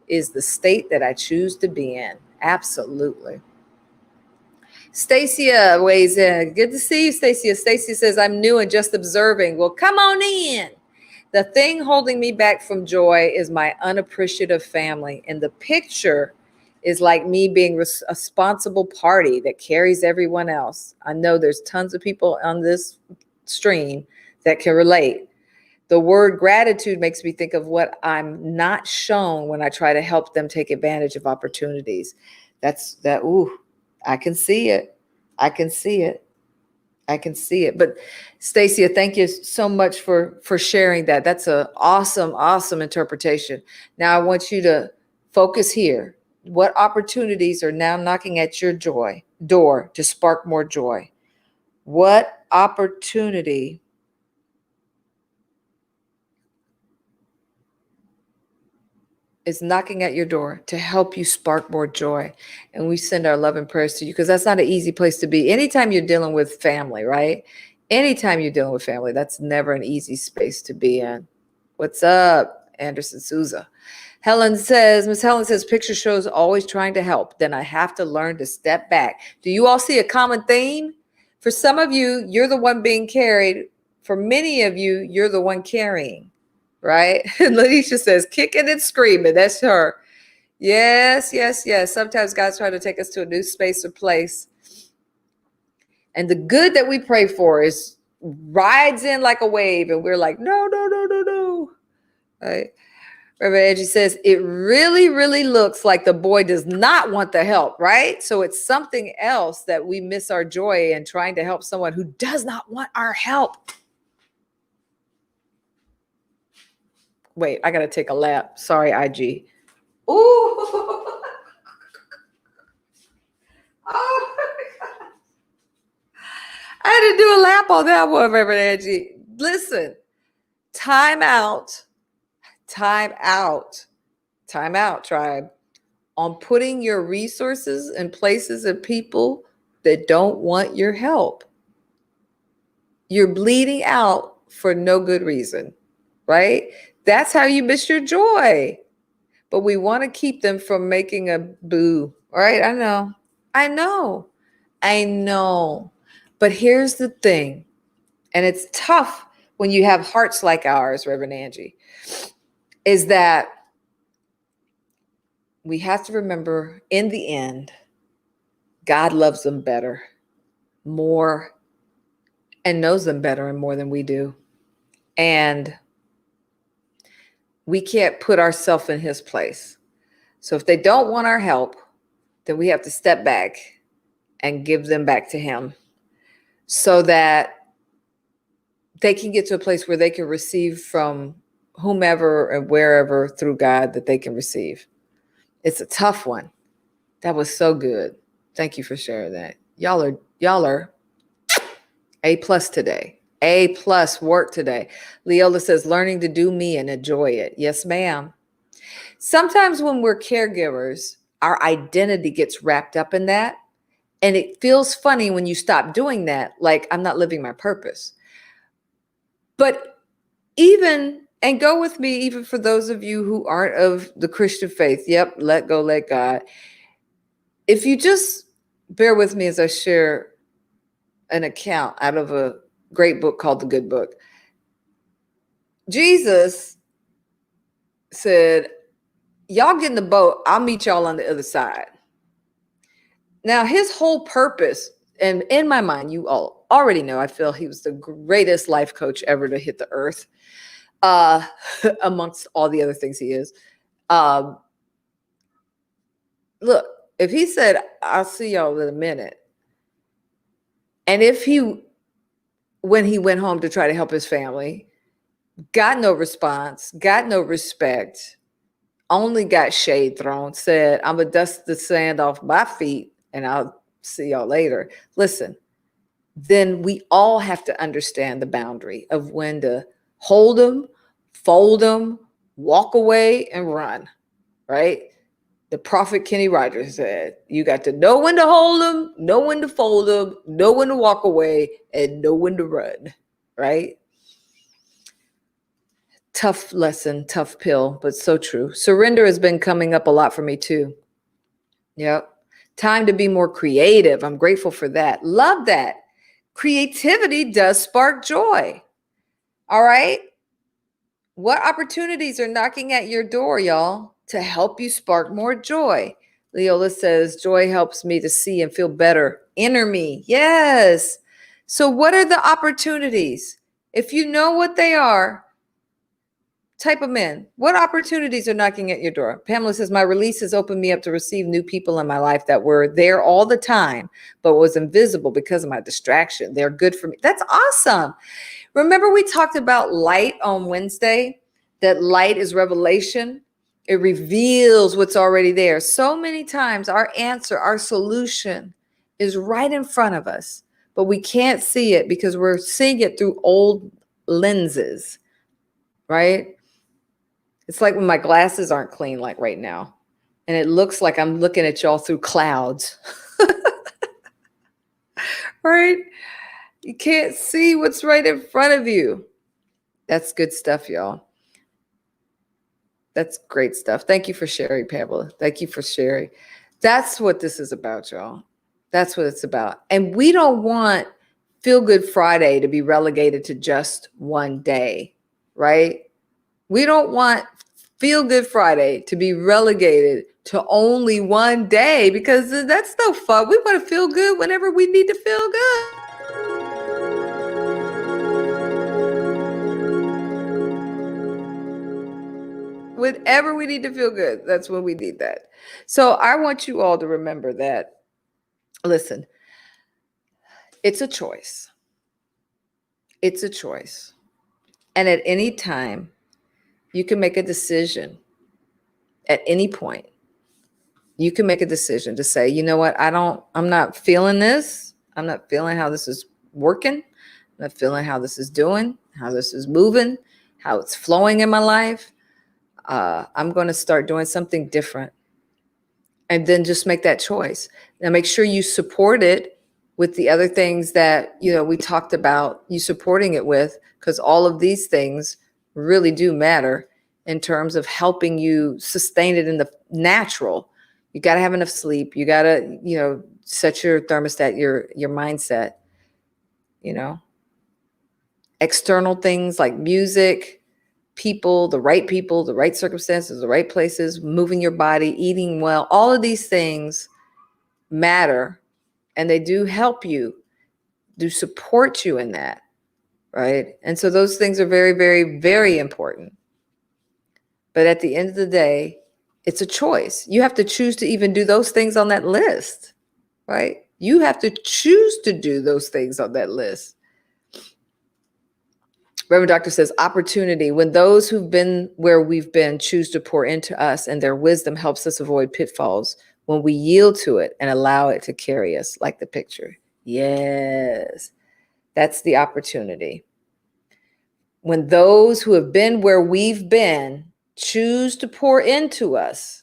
is the state that I choose to be in. Absolutely. Stacia weighs in. Good to see you, Stacia. Stacia says, I'm new and just observing. Well, come on in. The thing holding me back from joy is my unappreciative family. And the picture is like me being a responsible party that carries everyone else. I know there's tons of people on this stream that can relate. The word gratitude makes me think of what I'm not shown when I try to help them take advantage of opportunities. Ooh, I can see it. But Stacia, thank you so much for sharing that. That's an awesome interpretation. Now I want you to focus here. What opportunities are now knocking at your door to spark more joy? What opportunity is knocking at your door to help you spark more joy? And we send our love and prayers to you, because that's not an easy place to be. Anytime you're dealing with family, right? Anytime you're dealing with family, that's never an easy space to be in. What's up, Anderson Souza? Miss Helen says, picture shows always trying to help. Then I have to learn to step back. Do you all see a common theme? For some of you, you're the one being carried. For many of you, you're the one carrying, right? Latisha says, kicking and screaming. That's her. Yes. Sometimes God's trying to take us to a new space or place. And the good that we pray for is rides in like a wave. And we're like, no. Right? Reverend Angie says, it really looks like the boy does not want the help, right? So it's something else that we miss our joy in trying to help someone who does not want our help. Wait, I got to take a lap. Sorry, IG. Ooh. Oh, I had to do a lap on that one, Reverend Angie. Listen, time out, tribe, on putting your resources in places and people that don't want your help. You're bleeding out for no good reason, right? That's how you miss your joy. But we want to keep them from making a boo, right? I know. I know. I know. But here's the thing, and it's tough when you have hearts like ours, Reverend Angie, is that we have to remember in the end, God loves them better, more, and knows them better and more than we do. And we can't put ourselves in his place. So if they don't want our help, then we have to step back and give them back to him so that they can get to a place where they can receive from whomever and wherever through God that they can receive. It's a tough one. That was so good. Thank you for sharing that. Y'all are A+ today. A+ work today. Leola says, learning to do me and enjoy it. Yes, ma'am. Sometimes when we're caregivers, our identity gets wrapped up in that. And it feels funny when you stop doing that, like I'm not living my purpose. But and go with me, even for those of you who aren't of the Christian faith. Yep, let go, let God. If you just bear with me as I share an account out of a great book called The Good Book. Jesus said, y'all get in the boat, I'll meet y'all on the other side. Now, his whole purpose, and in my mind, you all already know, I feel he was the greatest life coach ever to hit the earth, amongst all the other things he is. Look, if he said, I'll see y'all in a minute, and when he went home to try to help his family, got no response, got no respect, only got shade thrown, said, I'm going to dust the sand off my feet and I'll see y'all later. Listen, then we all have to understand the boundary of when to hold them, fold them, walk away, and run, right? The prophet Kenny Rogers said, you got to know when to hold them, know when to fold them, know when to walk away, and know when to run, right? Tough lesson, tough pill, but so true. Surrender has been coming up a lot for me too. Yep. Time to be more creative. I'm grateful for that. Love that. Creativity does spark joy. All right. What opportunities are knocking at your door, y'all, to help you spark more joy? Leola says, joy helps me to see and feel better. Inner me. Yes. So what are the opportunities? If you know what they are, type them in. What opportunities are knocking at your door? Pamela says, my release has opened me up to receive new people in my life that were there all the time, but was invisible because of my distraction. They're good for me. That's awesome. Remember we talked about light on Wednesday? That light is revelation. It reveals what's already there. So many times our answer, our solution is right in front of us, but we can't see it because we're seeing it through old lenses, right? It's like when my glasses aren't clean, like right now, and it looks like I'm looking at y'all through clouds, right? You can't see what's right in front of you. That's good stuff, y'all. That's great stuff. Thank you for sharing, Pamela. Thank you for sharing. That's what this is about, y'all. That's what it's about. And we don't want Feel Good Friday to be relegated to just one day, right? We don't want Feel Good Friday to be relegated to only one day, because that's no fun. We want to feel good whenever we need to feel good. Whenever we need to feel good, that's when we need that. So I want you all to remember that, listen, it's a choice. It's a choice. And at any time, you can make a decision. At any point, you can make a decision to say, you know what, I'm not feeling this. I'm not feeling how this is working. I'm not feeling how this is doing, how this is moving, how it's flowing in my life. I'm going to start doing something different. And then just make that choice. Now make sure you support it with the other things that, we talked about you supporting it with, because all of these things really do matter in terms of helping you sustain it in the natural. You got to have enough sleep. You got to, set your thermostat, your mindset, external things like music, people, the right circumstances, the right places, moving your body, eating well, all of these things matter, and they do help you, do support you in that, right? And so those things are very, very, very important. But at the end of the day, it's a choice. You have to choose to even do those things on that list, right? You have to choose to do those things on that list. Reverend Doctor says, opportunity. When those who've been where we've been choose to pour into us, and their wisdom helps us avoid pitfalls when we yield to it and allow it to carry us, like the picture. Yes, that's the opportunity. When those who have been where we've been choose to pour into us,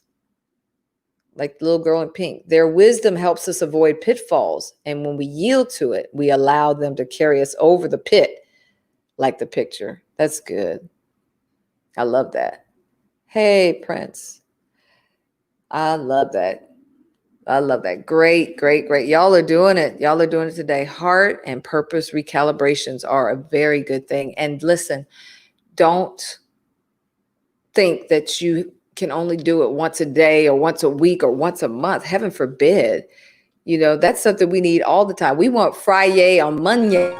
like the little girl in pink, their wisdom helps us avoid pitfalls. And when we yield to it, we allow them to carry us over the pit, like the picture. That's good. I love that. Hey, Prince. I love that. I love that. Great, great, great. Y'all are doing it. Y'all are doing it today. Heart and purpose recalibrations are a very good thing. And listen, don't think that you can only do it once a day or once a week or once a month. Heaven forbid. That's something we need all the time. We want Friday on Monday.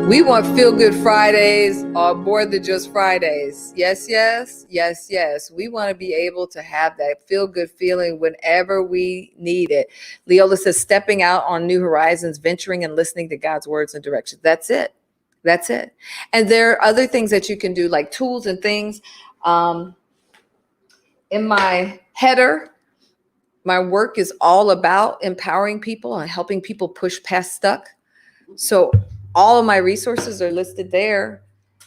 We want feel-good Fridays or more than just Fridays. Yes, yes, yes, yes. We want to be able to have that feel-good feeling whenever we need it. Leola says, stepping out on new horizons, venturing and listening to God's words and directions. That's it. That's it. And there are other things that you can do, like tools and things. In my header, my work is all about empowering people and helping people push past stuck. So all of my resources are listed there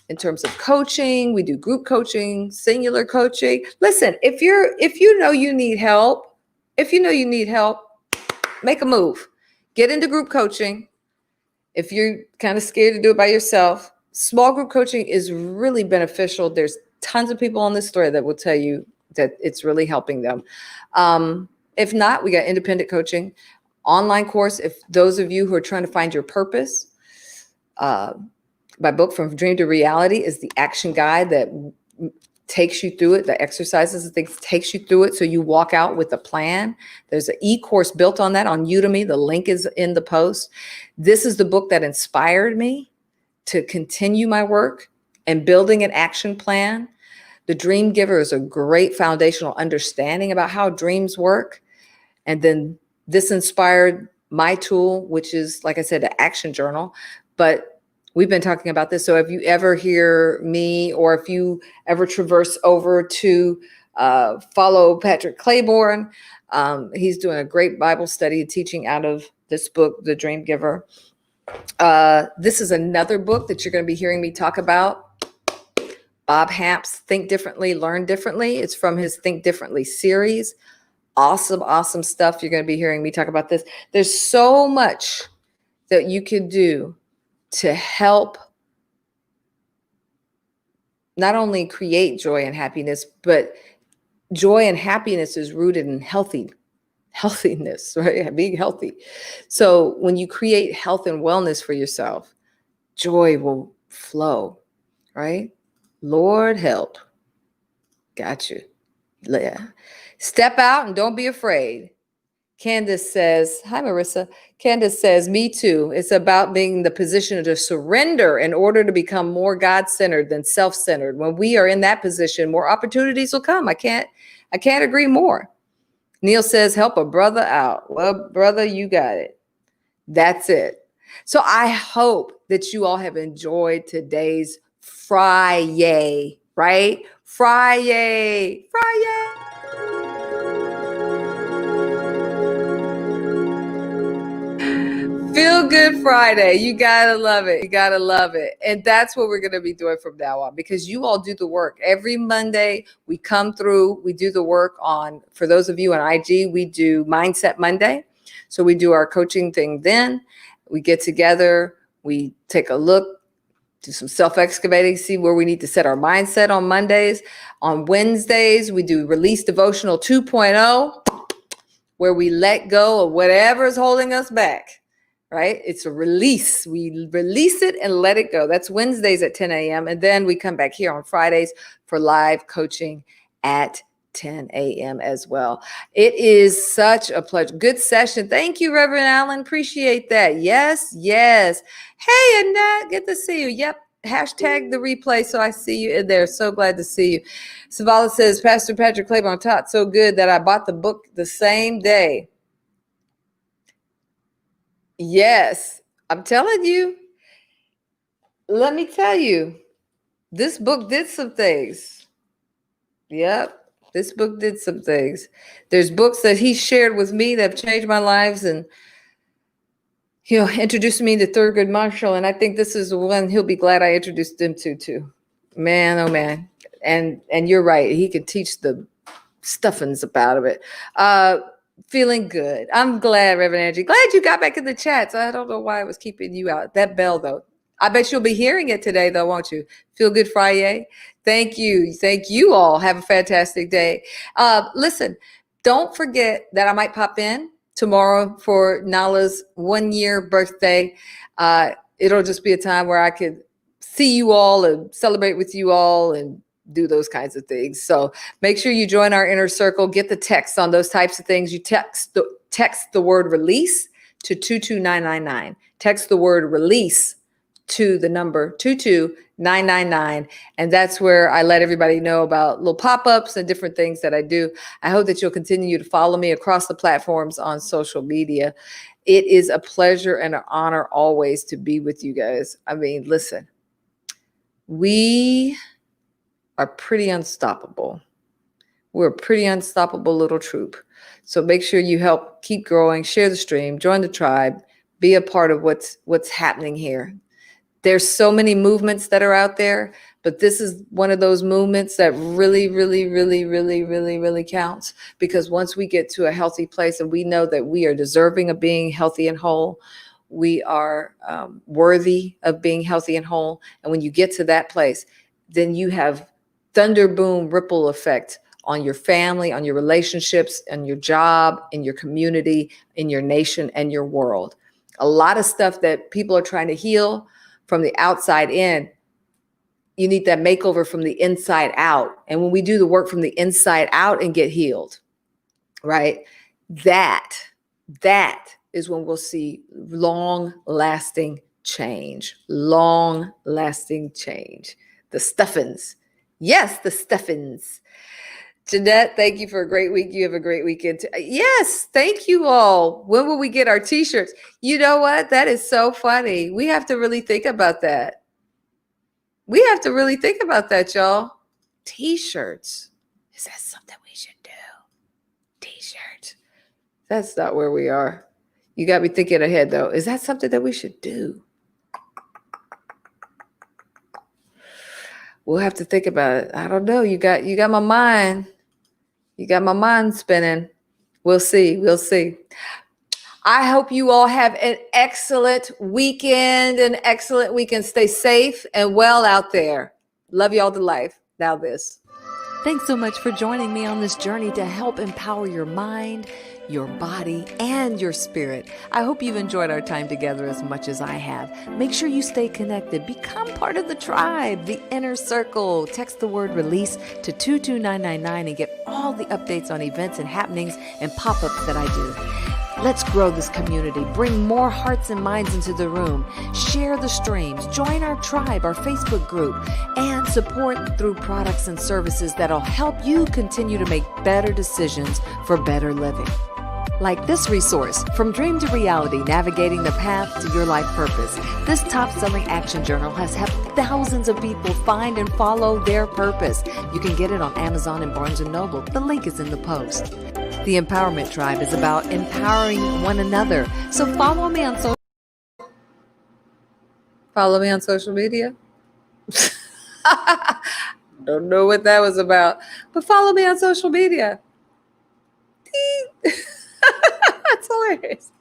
in terms of coaching. We do group coaching, singular coaching. Listen, if you know you need help, make a move. Get into group coaching. If you're kind of scared to do it by yourself, small group coaching is really beneficial. There's tons of people on this story that will tell you that it's really helping them. If not, we got independent coaching, online course. If those of you who are trying to find your purpose, my book, From Dream to Reality, is the action guide that takes you through it. The exercises and things takes you through it, so you walk out with a plan. There's an e-course built on that on Udemy. The link is in the post. This is the book that inspired me to continue my work and building an action plan. The Dream Giver is a great foundational understanding about how dreams work. And then this inspired my tool, which is, like I said, the action journal. But we've been talking about this. So if you ever hear me, or if you ever traverse over to follow Patrick Claiborne, he's doing a great Bible study teaching out of this book, The Dream Giver. This is another book that you're going to be hearing me talk about. Bob Hamp's Think Differently, Learn Differently. It's from his Think Differently series. Awesome, awesome stuff. You're going to be hearing me talk about this. There's so much that you can do to help not only create joy and happiness, but joy and happiness is rooted in healthiness, right? Being healthy. So when you create health and wellness for yourself, joy will flow, right? Lord help. Got you. Yeah. Step out and don't be afraid. Candace says, hi, Marissa. Candace says, me too. It's about being in the position to surrender in order to become more God-centered than self-centered. When we are in that position, more opportunities will come. I can't agree more. Neil says, help a brother out. Well, brother, you got it. That's it. So I hope that you all have enjoyed today's Friday, right? Friday. Feel Good Friday. You gotta love it. You gotta love it. And that's what we're gonna be doing from now on, because you all do the work. Every Monday we come through, we do the work on, for those of you on IG, we do Mindset Monday. So we do our coaching thing then. We get together, we take a look, do some self-excavating, see where we need to set our mindset on Mondays. On Wednesdays, we do Release Devotional 2.0, where we let go of whatever is holding us back, right? It's a release. We release it and let it go. That's Wednesdays at 10 a.m. And then we come back here on Fridays for live coaching at 10 a.m. as well. It is such a pleasure. Good session. Thank you, Reverend Allen. Appreciate that. Yes, yes. Hey, Annette, good to see you. Yep. Hashtag the replay, so I see you in there. So glad to see you. Savala says, Pastor Patrick Claiborne taught so good that I bought the book the same day. Yes, I'm telling you. Let me tell you, this book did some things. Yep. This book did some things. There's books that he shared with me that have changed my lives and, introduced me to Thurgood Marshall. And I think this is the one he'll be glad I introduced him to too. Man, oh man. And you're right. He can teach the stuffings about it. Feeling good. I'm glad, Reverend Angie. Glad you got back in the chats. I don't know why I was keeping you out. That bell though. I bet you'll be hearing it today though, won't you? Feel Good Friday. Thank you. Thank you all. Have a fantastic day. Listen, don't forget that I might pop in tomorrow for Nala's 1-year birthday. It'll just be a time where I could see you all and celebrate with you all and do those kinds of things. So make sure you join our inner circle. Get the text on those types of things. You text the word release to 22999. Text the word release to the number 22999. And that's where I let everybody know about little pop-ups and different things that I do. I hope that you'll continue to follow me across the platforms on social media. It is a pleasure and an honor always to be with you guys. I mean, listen, we are pretty unstoppable. We're a pretty unstoppable little troop. So make sure you help keep growing, share the stream, join the tribe, be a part of what's happening here. There's so many movements that are out there, but this is one of those movements that really, really, really, really, really, really counts, because once we get to a healthy place and we know that we are deserving of being healthy and whole, we are worthy of being healthy and whole. And when you get to that place, then you have thunder boom ripple effect on your family, on your relationships, on your job, in your community, in your nation, and your world. A lot of stuff that people are trying to heal from the outside in, you need that makeover from the inside out. And when we do the work from the inside out and get healed, right, that is when we'll see long-lasting change. Long-lasting change. The stuffings. Yes, the stuffings. Jeanette, thank you for a great week. You have a great weekend too. Yes, thank you all. When will we get our t-shirts? You know what? That is so funny. We have to really think about that. We have to really think about that, y'all. T-shirts. Is that something we should do? T-shirts. That's not where we are. You got me thinking ahead, though. Is that something that we should do? We'll have to think about it. I don't know. You got my mind. You got my mind spinning. We'll see. We'll see. I hope you all have an excellent weekend. Stay safe and well out there. Love y'all to life. Now this. Thanks so much for joining me on this journey to help empower your mind, your body, and your spirit. I hope you've enjoyed our time together as much as I have. Make sure you stay connected. Become part of the tribe, the inner circle. Text the word release to 22999 and get all the updates on events and happenings and pop-ups that I do. Let's grow this community. Bring more hearts and minds into the room. Share the streams. Join our tribe, our Facebook group, and support through products and services that'll help you continue to make better decisions for better living. Like this resource, From Dream to Reality, Navigating the Path to Your Life Purpose. This top-selling action journal has helped thousands of people find and follow their purpose. You can get it on Amazon and Barnes & Noble. The link is in the post. The Empowerment Tribe is about empowering one another. So follow me on social Follow me on social media. Don't know what that was about, but follow me on social media. That's hilarious.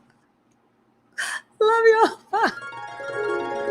Love y'all. Bye.